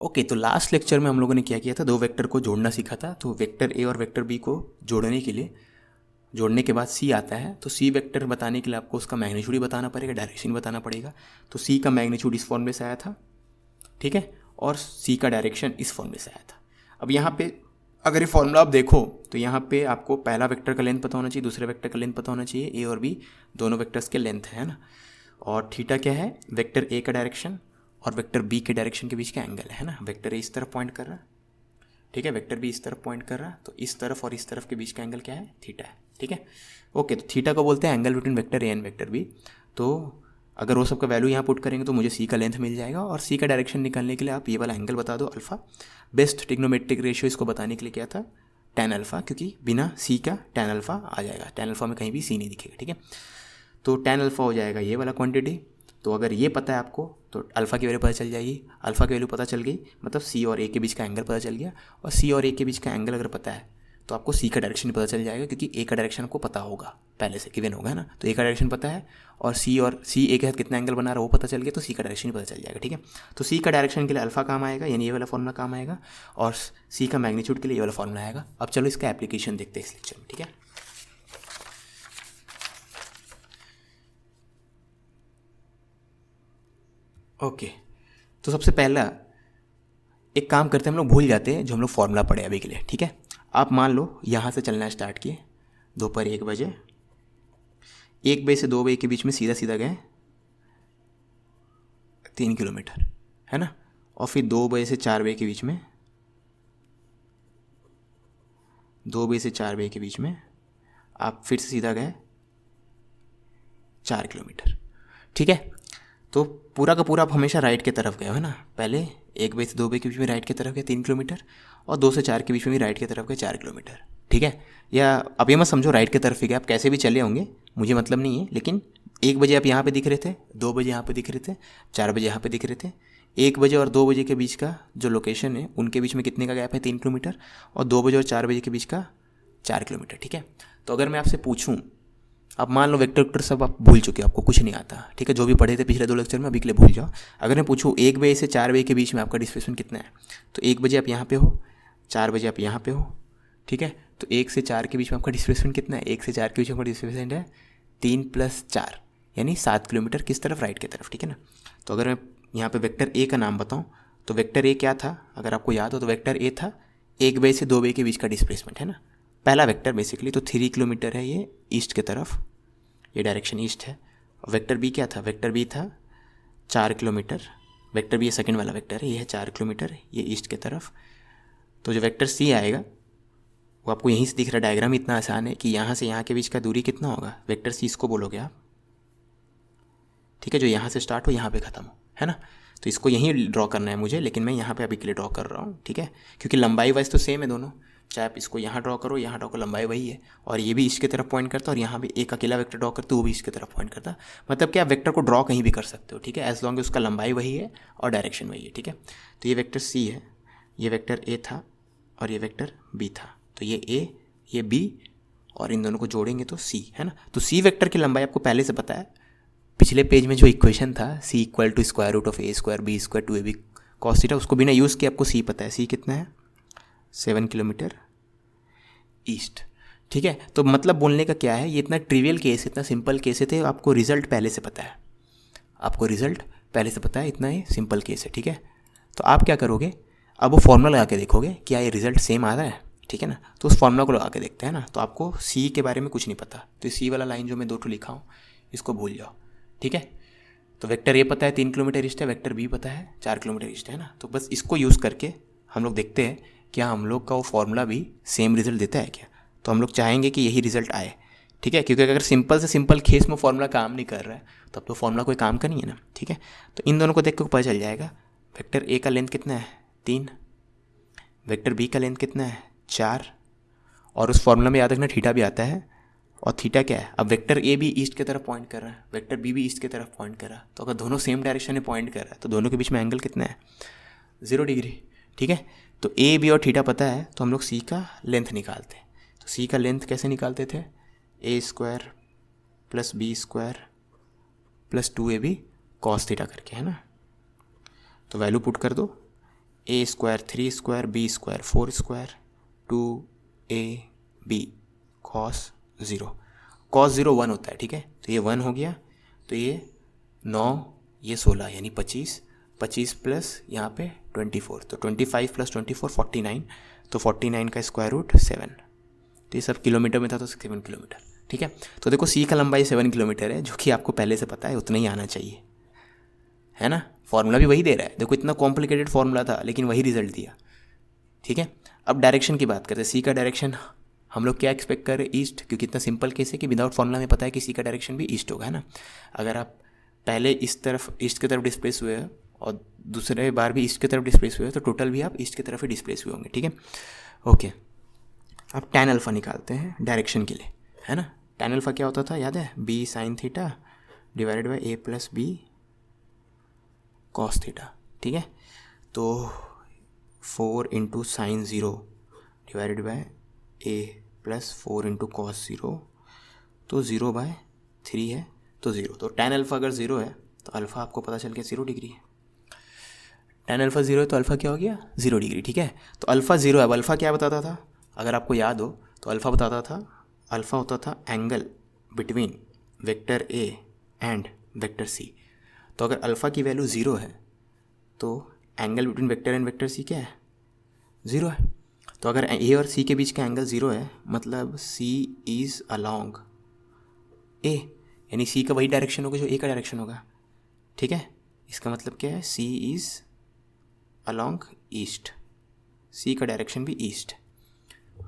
Okay, तो last lecture में हम लोगों ने क्या किया था, दो वेक्टर को जोड़ना सीखा था। तो वेक्टर ए और वेक्टर बी को जोड़ने के लिए, जोड़ने के बाद सी आता है, तो सी वेक्टर बताने के लिए आपको उसका मैग्नीट्यूड ही बताना पड़ेगा, डायरेक्शन बताना पड़ेगा। तो सी का मैग्नीट्यूड इस फॉर्मूले से आया था, ठीक है, और सी का डायरेक्शन इस फॉर्मूले से आया था। अब यहाँ पे अगर ये फॉर्मूला आप देखो तो यहाँ पे आपको पहला वेक्टर का लेंथ पता होना चाहिए, दूसरे वेक्टर का लेंथ पता होना चाहिए, ए और बी दोनों वेक्टर्स के लेंथ है ना। और थीटा क्या है, वेक्टर ए का डायरेक्शन और वेक्टर बी के डायरेक्शन के बीच का एंगल है ना। वेक्टर ए इस तरफ पॉइंट कर रहा है, ठीक है, वेक्टर बी इस तरफ पॉइंट कर रहा है, तो इस तरफ और इस तरफ के बीच का एंगल क्या है, थीटा है, ठीक है। ओके, तो थीटा को बोलते हैं angle between vector a and vector b. तो अगर वो सबका वैल्यू यहाँ पुट करेंगे तो मुझे सी का लेंथ मिल जाएगा, और सी का डायरेक्शन निकालने के लिए आप ये वाला एंगल बता दो अल्फा। बेस्ट ट्रिग्नोमेट्रिक रेशियो इसको बताने के लिए क्या था, tan अल्फा, क्योंकि बिना सी का tan अल्फा आ जाएगा, tan अल्फा में कहीं भी सी नहीं दिखेगा, ठीक है। तो tan अल्फा हो जाएगा ये वाला क्वांटिटी। तो अगर ये पता है आपको तो अल्फ़ा की वैल्यू पता चल जाएगी। अल्फ़ा की वैल्यू पता चल गई मतलब सी और ए के बीच का एंगल पता चल गया, और सी और ए के बीच का एंगल अगर पता है तो आपको सी का डायरेक्शन पता चल जाएगा, क्योंकि ए का डायरेक्शन आपको पता होगा, पहले से गिवन होगा ना। तो ए का डायरेक्शन पता है, और सी ए के साथ कितना एंगल बना रहा है वो पता चल गया, तो सी का डायरेक्शन पता चल जाएगा, ठीक है। तो सी का डायरेक्शन के लिए अल्फ़ा काम आएगा, यानी ये वाला फॉर्मूला काम आएगा, और सी का मैग्नीट्यूड के लिए ये वाला फॉर्मूला आएगा। अब चलो इसका एप्लीकेशन देखते हैं इस लेक्चर में, ठीक है। ओके, तो सबसे पहला एक काम करते हैं, हम लोग भूल जाते हैं जो हम लोग फॉर्मूला पढ़े अभी के लिए, ठीक है। आप मान लो यहाँ से चलना स्टार्ट किए दोपहर 1 बजे, 1 बजे से 2 बजे के बीच में सीधा सीधा गए 3 किलोमीटर, है ना। और फिर 2 बजे से 4 बजे के बीच में, 2 बजे से 4 बजे के बीच में आप फिर से सीधा गए 4 किलोमीटर, ठीक है। तो पूरा का पूरा आप हमेशा राइट की तरफ गए, है ना। पहले 1 बजे से 2 बजे के बीच में राइट की तरफ गए 3 किलोमीटर, और 2 से 4 के बीच में भी राइट की तरफ गए 4 किलोमीटर, ठीक है। या अब ये मत समझो राइट की तरफ ही गए, आप कैसे भी चले होंगे मुझे मतलब नहीं है, लेकिन 1 बजे आप यहाँ पे दिख रहे थे, 2 बजे यहाँ पे दिख रहे थे, 4 बजे यहाँ पे दिख रहे थे। 1 बजे और 2 बजे के बीच का जो लोकेशन है उनके बीच में कितने का गैप है, 3 किलोमीटर, और 2 बजे और 4 बजे के बीच का 4 किलोमीटर, ठीक है। तो अगर मैं आपसे पूछूँ, अब मान लो वेक्टर सब आप भूल चुके हो, आपको कुछ नहीं आता, ठीक है, जो भी पढ़े थे पिछले 2 लेक्चर में अभी के लिए भूल जाओ। अगर मैं पूछूँ 1 बजे से 4 बजे के बीच में आपका डिस्प्लेसमेंट कितना है, तो 1 बजे आप यहाँ पे हो, 4 बजे आप यहाँ पे हो, ठीक है। तो 1 से 4 के बीच में आपका डिस्प्लेसमेंट कितना है, 1 से 4 के बीच में आपका डिस्प्लेसमेंट है 3 + 4 यानी 7 किलोमीटर, किस तरफ, राइट की तरफ, ठीक है ना। तो अगर मैं यहाँ पे वेक्टर ए का नाम बताऊँ तो वेक्टर ए क्या था, अगर आपको याद हो तो वेक्टर ए था 1 बजे से 2 बजे के बीच का डिस्प्लेसमेंट, है ना, पहला वेक्टर बेसिकली। तो 3 किलोमीटर है ये ईस्ट की तरफ, ये डायरेक्शन ईस्ट है। और वेक्टर बी क्या था, वेक्टर बी था 4 किलोमीटर, वेक्टर बी ये सेकंड वाला वेक्टर है, ये है 4 किलोमीटर, ये ईस्ट की तरफ। तो जो वेक्टर सी आएगा वो आपको यहीं से दिख रहा है, डायग्राम इतना आसान है कि यहाँ से यहाँ के बीच का दूरी कितना होगा, वेक्टर सी इसको बोलोगे आप, ठीक है, जो यहाँ से स्टार्ट हो यहाँ पे ख़त्म हो, है ना। तो इसको यहीं ड्रॉ करना है मुझे, लेकिन मैं यहाँ पे अभी के लिए ड्रॉ कर रहा हूँ, ठीक है, क्योंकि लंबाई वाइज तो सेम है दोनों, चाहे आप इसको यहाँ ड्रॉ करो यहाँ ड्रॉ करो, लंबाई वही है, और ये भी इसकी तरफ पॉइंट करता है, और यहाँ भी एक अकेला वेक्टर ड्रॉ करते हो वो भी इसकी तरफ पॉइंट करता है। मतलब कि आप वेक्टर को ड्रॉ कहीं भी कर सकते हो, ठीक है, एज लॉन्ग उसका लंबाई वही है और डायरेक्शन वही है, ठीक है। तो ये वेक्टर सी है, ये वेक्टर ए था, और ये वेक्टर बी था। तो ये ए, ये बी, और इन दोनों को जोड़ेंगे तो सी, है ना। तो सी वेक्टर की लंबाई आपको पहले से पता है, पिछले पेज में जो इक्वेशन था सी = √a² b² 2ab cos theta, उसको बिना यूज़ किए आपको सी पता है, सी कितना है 7 किलोमीटर ईस्ट, ठीक है। तो मतलब बोलने का क्या है, ये इतना ट्रिवियल केस, इतना सिंपल केस है, आपको रिजल्ट पहले से पता है, आपको रिजल्ट पहले से पता है, इतना ही सिंपल केस है, ठीक है। तो आप क्या करोगे, अब वो फॉर्मूला लगा के देखोगे क्या ये रिजल्ट सेम आ रहा है, ठीक है ना। तो उस फॉर्मूला को लगा के देखते हैं ना। तो आपको सी के बारे में कुछ नहीं पता, तो सी वाला लाइन जो मैं 2 लिखा हूँ इसको भूल जाओ, ठीक है। तो वेक्टर ए पता है 3 किलोमीटर ईस्ट है, वेक्टर बी पता है 4 किलोमीटर ईस्ट है ना। तो बस इसको यूज़ करके हम लोग देखते हैं क्या हम लोग का वो फॉर्मूला भी सेम रिजल्ट देता है क्या। तो हम लोग चाहेंगे कि यही रिजल्ट आए, ठीक है, क्योंकि अगर सिंपल से सिंपल केस में फॉर्मूला काम नहीं कर रहा है तब तो फॉर्मूला कोई काम का नहीं है ना, ठीक है। तो इन दोनों को देख के पता चल जाएगा, वेक्टर ए का लेंथ कितना है 3, वेक्टर बी का लेंथ कितना है 4, और उस फॉर्मूला में याद रखना थीटा भी आता है, और थीटा क्या है, अब वेक्टर ए भी ईस्ट की तरफ पॉइंट कर रहा है, वेक्टर बी भी ईस्ट की तरफ पॉइंट कर रहा है, तो अगर दोनों सेम डायरेक्शन में पॉइंट कर रहा है तो दोनों के बीच में एंगल कितना है 0 डिग्री, ठीक है। तो ए बी और थीटा पता है तो हम लोग सी का लेंथ निकालते हैं। तो सी का लेंथ कैसे निकालते थे, a² + b² + 2ab cos theta करके, है ना। तो वैल्यू पुट कर दो, A square 3 square B square 4 square 2 a b cos 0। Cos 0 1 होता है, ठीक है, तो ये 1 हो गया, तो ये 9 ये 16 यानी 25, 25 प्लस यहाँ पे 24, तो 25 प्लस 24 49, तो 49 का स्क्वायर रूट 7। तो ये सब किलोमीटर में था तो 7 किलोमीटर, ठीक है। तो देखो सी का लंबाई 7 किलोमीटर है, जो कि आपको पहले से पता है, उतना ही आना चाहिए, है ना। फॉर्मूला भी वही दे रहा है, देखो इतना कॉम्प्लिकेटेड फॉर्मूला था लेकिन वही रिजल्ट दिया, ठीक है। अब डायरेक्शन की बात करते हैं। सी का डायरेक्शन हम लोग क्या एक्सपेक्ट कर रहे हैं, ईस्ट, क्योंकि इतना सिंपल केस है कि विदाउट फॉर्मूला में पता है कि सी का डायरेक्शन भी ईस्ट होगा, है ना। अगर आप पहले इस तरफ ईस्ट की तरफ डिस्प्लेस हुए हैं और दूसरे बार भी ईस्ट की तरफ डिस्प्लेस हुए हैं, तो टोटल भी आप ईस्ट की तरफ ही डिस्प्लेस हुए होंगे, ठीक है। ओके, अब tan अल्फ़ा निकालते हैं डायरेक्शन के लिए, है ना। tan अल्फ़ा क्या होता था याद है, b sin theta divided by a plus b cos theta, ठीक है। तो 4 into sine 0 divided by a plus 4 into cos 0, तो 0/3 है, तो 0। तो tan अल्फ़ा अगर 0 है तो अल्फ़ा आपको पता चल गया 0 डिग्री है। tan अल्फ़ा 0 है तो अल्फ़ा क्या हो गया, 0 डिग्री, ठीक है। तो अल्फ़ा 0 है। अब अल्फ़ा क्या बताता था, अगर आपको याद हो तो अल्फ़ा बताता था, अल्फ़ा होता था angle between vector a and vector c. तो अगर अल्फ़ा की वैल्यू 0 है तो angle between vector and vector c क्या है, 0 है। तो अगर ए और सी के बीच का एंगल 0 है मतलब सी इज़ अलोंग ए, यानी सी का वही डायरेक्शन होगा जो ए का डायरेक्शन होगा, ठीक है। इसका मतलब क्या है, सी इज़ अलोंग ईस्ट, सी का डायरेक्शन भी ईस्ट।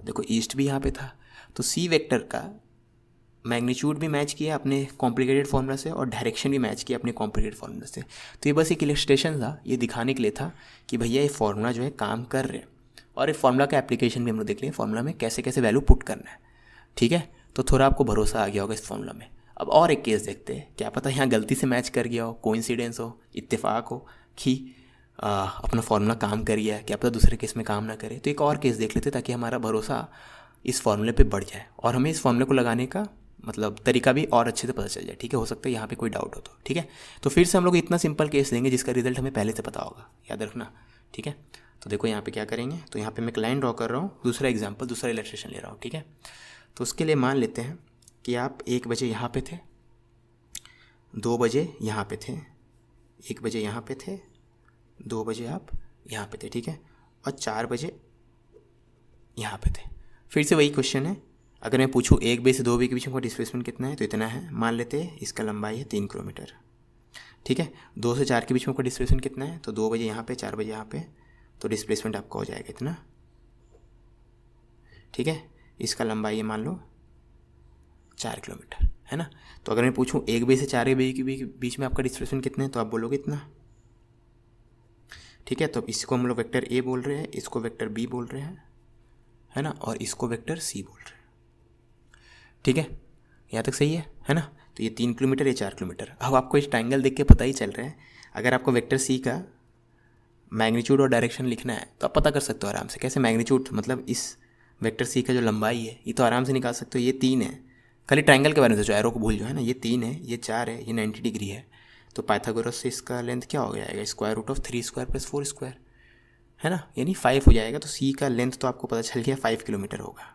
देखो ईस्ट भी यहाँ पे था, तो सी वेक्टर का मैग्नीट्यूड भी मैच किया अपने कॉम्प्लिकेटेड फॉर्मूला से और डायरेक्शन भी मैच किया अपने कॉम्प्लिकेटेड फॉर्मूला से। तो ये बस एक इलस्ट्रेशन था, ये दिखाने के लिए था कि भैया ये फॉर्मूला जो है काम कर रहे हैं, और इस फॉर्मूला का एप्लीकेशन भी हम लोग देख लें, फॉर्मूला में कैसे कैसे वैल्यू पुट करना है, ठीक है। तो थोड़ा आपको भरोसा आ गया होगा इस फॉर्मूला में। अब और एक केस देखते हैं, क्या पता यहाँ गलती से मैच कर गया हो, कोइंसिडेंस हो, इत्तेफाक हो कि अपना फॉर्मूला काम कर गया, क्या पता दूसरे केस में काम ना करे। तो एक और केस देख लेते ताकि हमारा भरोसा इस फॉर्मूले पे बढ़ जाए और हमें इस फॉर्मूले को लगाने का मतलब तरीका भी और अच्छे से पता चल जाए, ठीक है। हो सकता है यहाँ पे कोई डाउट हो तो, ठीक है। तो फिर से हम लोग इतना सिंपल केस लेंगे जिसका रिजल्ट हमें पहले से पता होगा, याद रखना, ठीक है। तो देखो यहाँ पे क्या करेंगे, तो यहाँ पे मैं एक लाइन ड्रॉ कर रहा हूँ, दूसरा एग्जाम्पल, दूसरा इलस्ट्रेशन ले रहा हूँ, ठीक है। तो उसके लिए मान लेते हैं कि आप 1 बजे यहाँ पे थे, 2 बजे यहाँ पे थे, 1 बजे यहाँ पे थे, 2 बजे आप यहाँ पे थे, ठीक है, और 4 बजे यहाँ पे थे। फिर से वही क्वेश्चन है, अगर मैं पूछूँ 1 बे से 2 बे के बीच में डिस्प्लेसमेंट कितना है, तो इतना है, मान लेते हैं इसका लंबाई है 3 किलोमीटर, ठीक है। 2 से 4 के बीच में आपका डिस्प्लेसमेंट कितना है, तो 2 बजे यहाँ पे, 4 बजे यहाँ पे, तो डिस्प्लेसमेंट आपका हो जाएगा इतना, ठीक है। इसका लंबाई है मान लो 4 किलोमीटर, है ना। तो अगर मैं पूछूँ 1 बे से 4 बे के बीच में आपका डिस्प्लेसमेंट कितना है, तो आप बोलोगे इतना, ठीक है। तो इसको हम लोग वेक्टर ए बोल रहे हैं, इसको वेक्टर बी बोल रहे हैं, है ना, और इसको वेक्टर सी बोल रहे हैं, ठीक है। यहाँ तक सही है ना। तो ये 3 किलोमीटर, ये 4 किलोमीटर। अब आपको इस ट्रायंगल देख के पता ही चल रहा है, अगर आपको वेक्टर सी का मैग्नीट्यूड और डायरेक्शन लिखना है तो आप पता कर सकते हो आराम से। कैसे, मैग्नीट्यूड मतलब इस वेक्टर सी का जो लंबाई है ये तो आराम से निकाल सकते हो, ये 3 है, खाली ट्रायंगल के बारे में सोचो, एरो को भूल जाओ, है ना। ये 3 है, ये 4 है, ये 90 डिग्री है, तो पाइथागोरस से इसका लेंथ क्या हो जाएगा, square root of 3 square plus 4 square, है ना, यानी 5 हो जाएगा। तो सी का लेंथ तो आपको पता चल गया 5 किलोमीटर होगा,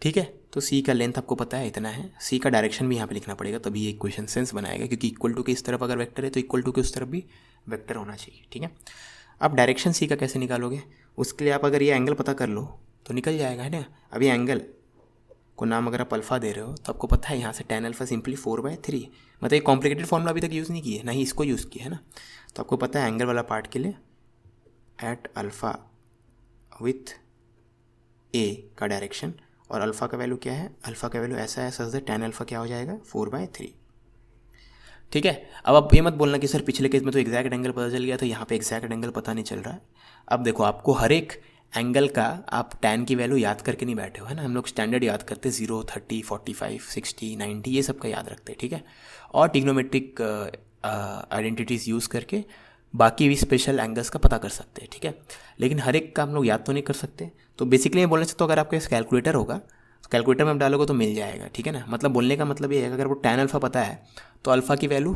ठीक है। तो सी का लेंथ आपको पता है इतना है, सी का डायरेक्शन भी यहाँ पे लिखना पड़ेगा तभी ये इक्वेशन सेंस बनाएगा, क्योंकि इक्वल टू के इस तरफ अगर वेक्टर है तो इक्वल टू के उस तरफ भी वेक्टर होना चाहिए, ठीक है। अब डायरेक्शन सी का कैसे निकालोगे, उसके लिए आप अगर ये एंगल पता कर लो तो निकल जाएगा, है ना। अभी एंगल को नाम अगर आप अल्फ़ा दे रहे हो तो आपको पता है यहाँ से tan अल्फ़ा सिंपली 4/3, मतलब एक कॉम्प्लिकेटेड फॉर्मूला अभी तक यूज़ नहीं किए, ना ही इसको यूज़ किया, है ना। तो आपको पता है एंगल वाला पार्ट के लिए एट अल्फ़ा विथ ए का डायरेक्शन, और अल्फ़ा का वैल्यू क्या है, अल्फ़ा का वैल्यू ऐसा है सच tan अल्फ़ा क्या हो जाएगा 4/3, ठीक है। अब आप ये मत बोलना कि सर पिछले केस में तो एग्जैक्ट एंगल पता चल गया था, यहाँ पे एग्जैक्ट एंगल पता नहीं चल रहा है। अब देखो आपको हर एक एंगल का आप tan की वैल्यू याद करके नहीं बैठे हो, है ना। हम लोग स्टैंडर्ड याद करते हैं 0, 30, 45, 60, 90 ये सब का याद रखते हैं, ठीक है। और ट्रिग्नोमेट्रिक आइडेंटिटीज़ यूज़ करके बाकी भी स्पेशल एंगल्स का पता कर सकते हैं, ठीक है। लेकिन हर एक का हम लोग याद तो नहीं कर सकते। तो बेसिकली ये बोलने से तो अगर आपके पास कैलकुलेटर होगा तो कैलकुलेटर में आप डालोगे तो मिल जाएगा, ठीक है ना। मतलब बोलने का मतलब ये है, अगर वो tan अल्फ़ा पता है तो अल्फ़ा की वैल्यू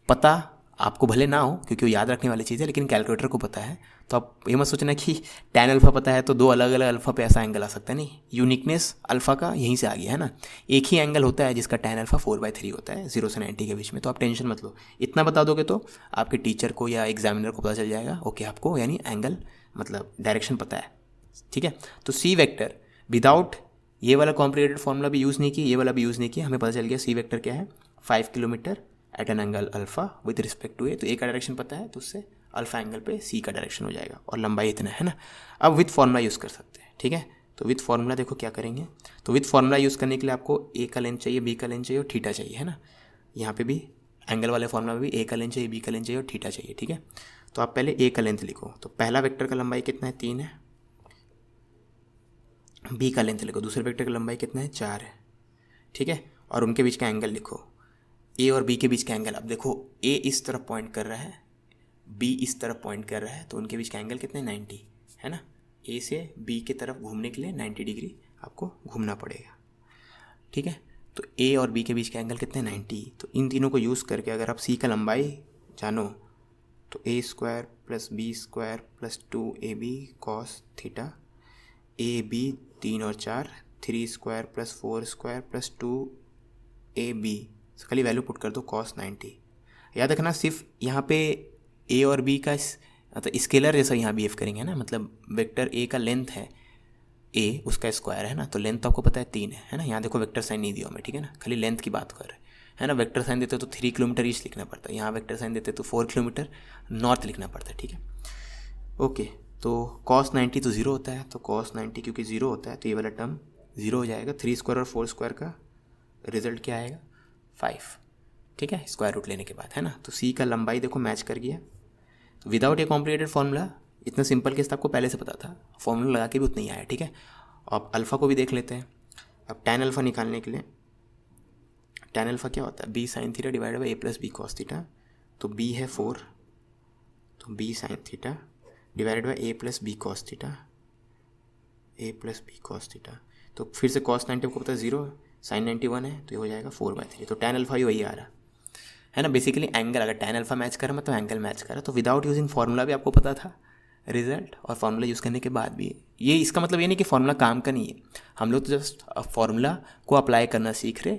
पता आपको भले ना हो क्योंकि वो याद रखने वाली चीज़ है, लेकिन कैलकुलेटर को पता है। तो आप ये मत सोचना कि tan अल्फ़ा पता है तो दो अलग अलग अल्फ़ा पे ऐसा एंगल आ सकता है, नहीं। यूनिकनेस अल्फ़ा का यहीं से आ गया है ना। एक ही एंगल होता है जिसका tan अल्फ़ा 4/3 होता है 0 से 90 के बीच में। तो आप टेंशन मत लो, इतना बता दोगे तो आपके टीचर को या एग्जामिनर को पता चल जाएगा, ओके आपको यानी एंगल मतलब डायरेक्शन पता है, ठीक है। तो सी वेक्टर विदाउट ये वाला कॉम्प्लिकेटेड फॉर्मूला भी यूज़ नहीं किया, ये वाला भी यूज़ नहीं किया, हमें पता चल गया सी वेक्टर क्या है, 5 kilometre at an angle alpha with respect to A. तो ए का डायरेक्शन पता है तो उससे अल्फ़ा एंगल पे सी का डायरेक्शन हो जाएगा और लंबाई इतना है ना। अब विथ फार्मूला यूज़ कर सकते हैं, ठीक है। तो विथ फार्मूला देखो क्या करेंगे, तो विथ फार्मूला यूज़ करने के लिए आपको ए का लेंथ चाहिए, बी का लेंथ चाहिए और थीटा चाहिए, है ना। यहाँ पे भी एंगल वाले फार्मूला में भी ए का लेंथ चाहिए, बी का लेंथ चाहिए और थीटा चाहिए, ठीक है। तो आप पहले ए का लेंथ लिखो, तो पहला वेक्टर का लंबाई कितना है, 3 है। बी का लेंथ लिखो, दूसरे वेक्टर का लंबाई कितना है, 4 है, ठीक है। और उनके बीच का एंगल लिखो, ए और बी के बीच का एंगल। अब देखो ए इस तरफ पॉइंट कर रहा है, बी इस तरफ पॉइंट कर रहा है, तो उनके बीच का एंगल कितने, 90 है ना। ए से बी की तरफ घूमने के लिए 90 डिग्री आपको घूमना पड़ेगा, ठीक है। तो ए और बी के बीच का एंगल कितने, 90। तो इन तीनों को यूज़ करके अगर आप सी का लंबाई जानो तो a² + b² + 2ab cos theta, A B 3 और 4, 3² + 4² + 2ab, खाली वैल्यू पुट कर दो cos 90। याद रखना सिर्फ यहाँ पे ए और बी का मतलब स्केलर जैसा यहाँ बिहेव करेंगे ना, मतलब वेक्टर ए का लेंथ है ए, उसका स्क्वायर है ना, तो लेंथ तो आपको पता है 3 है ना। यहाँ देखो वेक्टर साइन नहीं दिया मैं, ठीक है ना, खाली लेंथ की बात कर रहे है ना। वेक्टर साइन देते तो 3 किलोमीटर ईस्ट लिखना पड़ता है, यहाँ वेक्टर साइन देते तो 4 किलोमीटर नॉर्थ लिखना पड़ता है, ठीक है। ओके, तो cos 90 तो 0 होता है, तो cos 90 क्योंकि 0 होता है तो ये वाला टर्म 0 हो जाएगा। 3² और 4² का रिजल्ट क्या आएगा, 5, ठीक है, स्क्वायर रूट लेने के बाद, है ना। तो सी का लंबाई देखो मैच कर गया। तो विदाउट ए कॉम्प्लिकेटेड फार्मूला, इतना सिंपल केस आपको पहले से पता था, फॉर्मूला लगा के भी उतना ही आया, ठीक है। अब अल्फ़ा को भी देख लेते हैं। अब tan अल्फ़ा निकालने के लिए, tan अल्फ़ा क्या होता है, b sin theta divided by a + b cos theta. तो b है 4, तो b sin theta divided by a + b cos theta, a + b cos theta. तो फिर से cos 90 को पता है 0, sin 90 1 है, तो ये हो जाएगा 4/3। तो tan अल्फ़ा ही वही आ रहा है ना। बेसिकली एंगल अगर tan अल्फ़ा मैच कर रहा है मतलब एंगल मैच कर रहा है। तो विदाउट यूजिंग फार्मूला भी आपको पता था रिजल्ट, और फार्मूला यूज़ करने के बाद भी ये, इसका मतलब ये नहीं कि फार्मूला काम का नहीं है, हम लोग तो जस्ट फार्मूला को अप्लाई करना सीख रहे,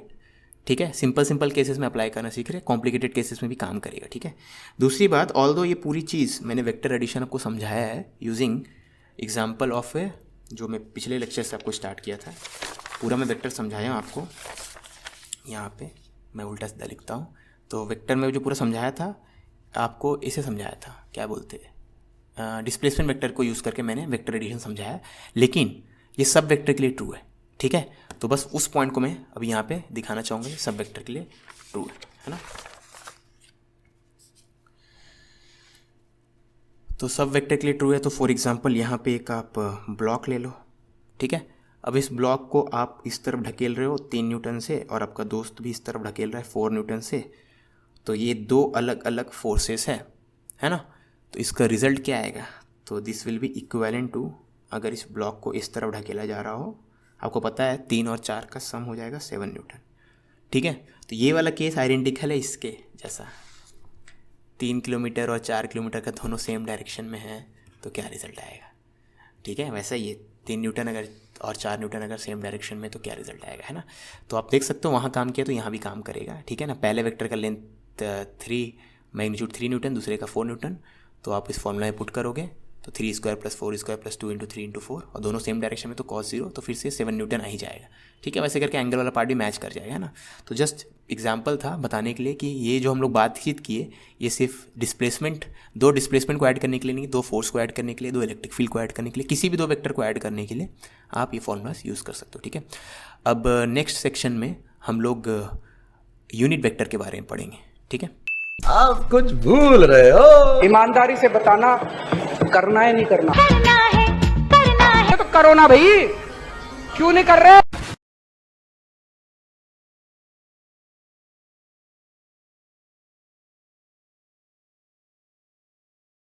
ठीक है। सिंपल केसेस में अप्लाई करना सीख रहे, कॉम्प्लिकेटेड केसेस में भी काम करेगा, ठीक है। दूसरी बात, ऑल्दो ये पूरी चीज़ मैंने वेक्टर एडिशन आपको समझाया है यूजिंग एग्जाम्पल ऑफ ए, जो मैं पिछले लेक्चर से आपको स्टार्ट किया था, पूरा मैं वेक्टर समझाया हूँ आपको। यहाँ पे मैं उल्टा सीधा लिखता हूँ, तो वेक्टर में जो पूरा समझाया था आपको इसे समझाया था, क्या बोलते हैं, डिस्प्लेसमेंट वेक्टर को यूज़ करके मैंने वेक्टर एडिशन समझाया, लेकिन ये सब वेक्टर के लिए ट्रू है, ठीक है। तो बस उस पॉइंट को मैं अभी यहाँ पे दिखाना चाहूँगा, सब वेक्टर के लिए ट्रू है ना। तो सब वेक्टर के लिए ट्रू है। तो फॉर एग्जांपल यहाँ पे एक आप ब्लॉक ले लो, ठीक है। अब इस ब्लॉक को आप इस तरफ ढकेल रहे हो 3 न्यूटन से, और आपका दोस्त भी इस तरफ ढकेल रहा है 4 न्यूटन से। तो ये 2 अलग अलग फोर्सेस है ना। तो इसका रिजल्ट क्या आएगा, तो this will be equivalent to, अगर इस ब्लॉक को इस तरफ ढकेला जा रहा हो, आपको पता है 3 और 4 का सम हो जाएगा 7 न्यूटन, ठीक है। तो ये वाला केस आइडेंटिकल है इसके जैसा, 3 किलोमीटर और 4 किलोमीटर का दोनों सेम डायरेक्शन में है, तो क्या रिजल्ट आएगा, ठीक है। वैसा ये 3 न्यूटन अगर और 4 न्यूटन अगर सेम डायरेक्शन में, तो क्या रिजल्ट आएगा, है ना। तो आप देख सकते हो वहाँ काम किया तो यहाँ भी काम करेगा, ठीक है ना। पहले वेक्टर का लेंथ 3 मैग्नीट्यूड 3 न्यूटन, दूसरे का 4 न्यूटन। तो आप इस फॉर्मूला में पुट करोगे तो 3² + 4² + 2 × 3 × 4, और दोनों सेम डायरेक्शन में, तो cos 0, तो फिर से 7 न्यूटन आ ही जाएगा, ठीक है। वैसे करके एंगल वाला पार्ट भी मैच कर जाएगा ना। तो जस्ट एग्जांपल था बताने के लिए कि ये जो हम लोग बातचीत किए, ये सिर्फ डिस्प्लेसमेंट, 2 डिस्प्लेसमेंट को ऐड करने के लिए नहीं, 2 फोर्स को ऐड करने के लिए, 2 इलेक्ट्रिक फील्ड को ऐड करने के लिए, किसी भी 2 वेक्टर को ऐड करने के लिए आप ये फॉर्मूलाज यूज़ कर सकते हो, ठीक है। अब नेक्स्ट सेक्शन में हम लोग यूनिट वेक्टर के बारे में पढ़ेंगे, ठीक है। आप कुछ भूल रहे हो। ईमानदारी से बताना, करना है नहीं करना, करना है तो करो ना भाई, क्यों नहीं कर रहे।